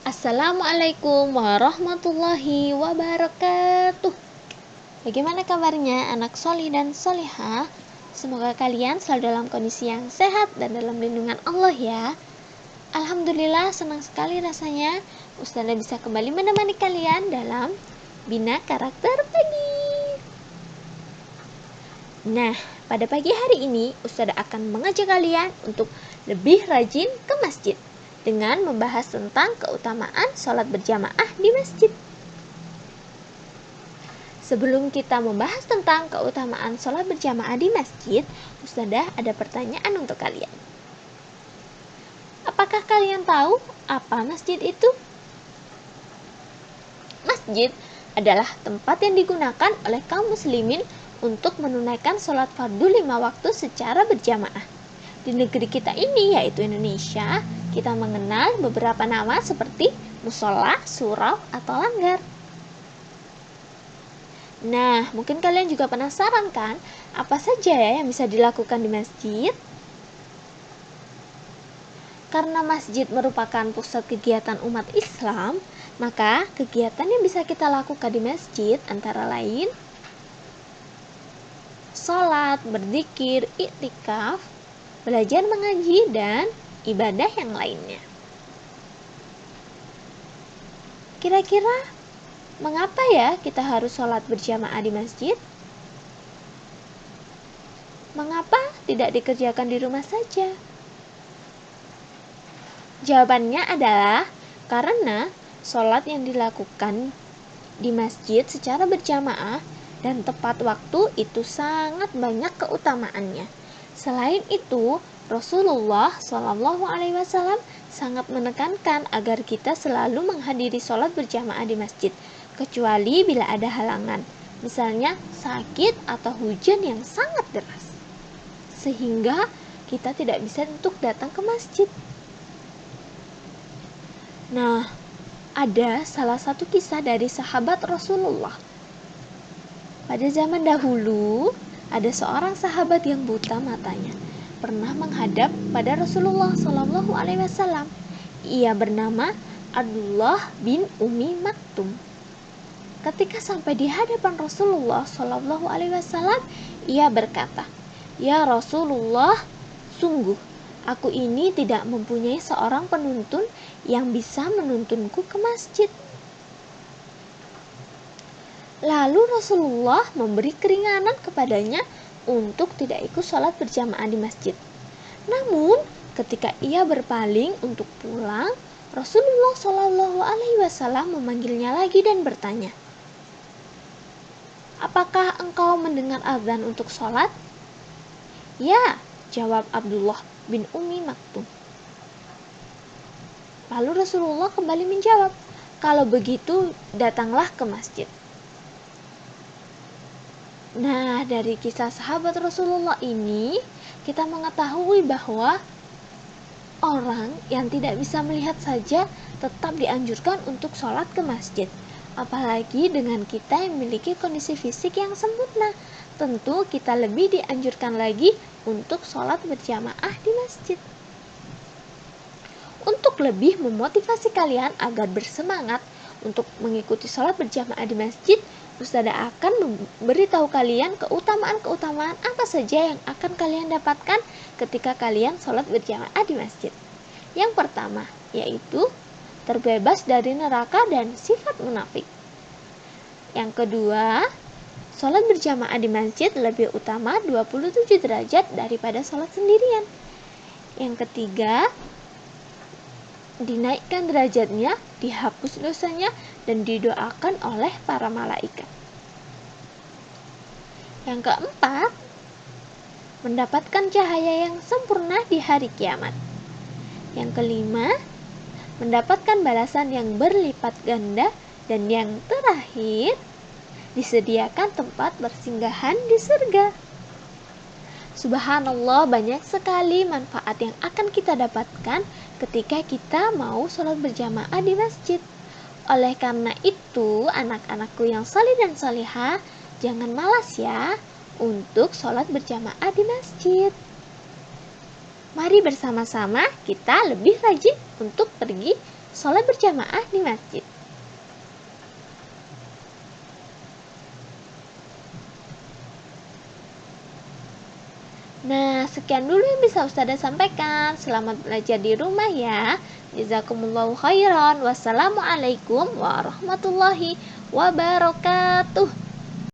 Assalamualaikum warahmatullahi wabarakatuh. Bagaimana kabarnya anak solih dan solihah? Semoga kalian selalu dalam kondisi yang sehat dan dalam lindungan Allah ya. Alhamdulillah, senang sekali rasanya Ustazah bisa kembali menemani kalian dalam Bina Karakter Pagi. Nah, pada pagi hari ini Ustazah akan mengajak kalian untuk lebih rajin ke masjid dengan membahas tentang keutamaan sholat berjamaah di masjid. Sebelum kita membahas tentang keutamaan sholat berjamaah di masjid, Ustazah ada pertanyaan untuk kalian. Apakah kalian tahu apa masjid itu? Masjid adalah tempat yang digunakan oleh kaum muslimin untuk menunaikan sholat fardu 5 waktu secara berjamaah. Di negeri kita ini, yaitu Indonesia, kita mengenal beberapa nama seperti musola, surau, atau langgar. Nah, mungkin kalian juga penasaran kan, apa saja ya yang bisa dilakukan di masjid? Karena masjid merupakan pusat kegiatan umat Islam, maka kegiatan yang bisa kita lakukan di masjid antara lain sholat, berzikir, iktikaf, belajar mengaji, dan ibadah yang lainnya. Kira-kira mengapa ya kita harus sholat berjamaah di masjid? Mengapa tidak dikerjakan di rumah saja? Jawabannya adalah karena sholat yang dilakukan di masjid secara berjamaah dan tepat waktu itu sangat banyak keutamaannya. Selain itu, Rasulullah SAW sangat menekankan agar kita selalu menghadiri sholat berjamaah di masjid, kecuali bila ada halangan, misalnya sakit atau hujan yang sangat deras, sehingga kita tidak bisa untuk datang ke masjid. Nah, ada salah satu kisah dari sahabat Rasulullah. Pada zaman dahulu, ada seorang sahabat yang buta matanya pernah menghadap pada Rasulullah SAW. Ia bernama Abdullah bin Ummi Maktum. Ketika sampai di hadapan Rasulullah SAW, ia berkata, "Ya Rasulullah, sungguh aku ini tidak mempunyai seorang penuntun yang bisa menuntunku ke masjid." Lalu Rasulullah memberi keringanan kepadanya untuk tidak ikut sholat berjamaah di masjid. Namun, ketika ia berpaling untuk pulang, Rasulullah SAW memanggilnya lagi dan bertanya, "Apakah engkau mendengar azan untuk sholat?" "Ya," jawab Abdullah bin Ummi Maktum. Lalu Rasulullah kembali menjawab, "Kalau begitu, datanglah ke masjid." Nah, dari kisah sahabat Rasulullah ini, kita mengetahui bahwa orang yang tidak bisa melihat saja tetap dianjurkan untuk sholat ke masjid. Apalagi dengan kita yang memiliki kondisi fisik yang sempurna, tentu kita lebih dianjurkan lagi untuk sholat berjamaah di masjid. Untuk lebih memotivasi kalian agar bersemangat untuk mengikuti sholat berjamaah di masjid, Ustazah akan memberitahu kalian keutamaan-keutamaan apa saja yang akan kalian dapatkan ketika kalian sholat berjamaah di masjid. Yang pertama, yaitu terbebas dari neraka dan sifat munafik. Yang kedua, sholat berjamaah di masjid lebih utama 27 derajat daripada sholat sendirian. Yang ketiga, dinaikkan derajatnya, dihapus dosanya, dan didoakan oleh para malaikat. Yang keempat, mendapatkan cahaya yang sempurna di hari kiamat. Yang kelima, mendapatkan balasan yang berlipat ganda. Dan yang terakhir, disediakan tempat bersinggahan di surga. Subhanallah, banyak sekali manfaat yang akan kita dapatkan ketika kita mau sholat berjamaah di masjid. Oleh karena itu, anak-anakku yang salih dan salihah, jangan malas ya untuk sholat berjamaah di masjid. Mari bersama-sama kita lebih rajin untuk pergi sholat berjamaah di masjid. Nah, sekian dulu yang bisa Ustazah sampaikan. Selamat belajar di rumah ya. Jazakumullahu khairan. Wassalamualaikum warahmatullahi wabarakatuh.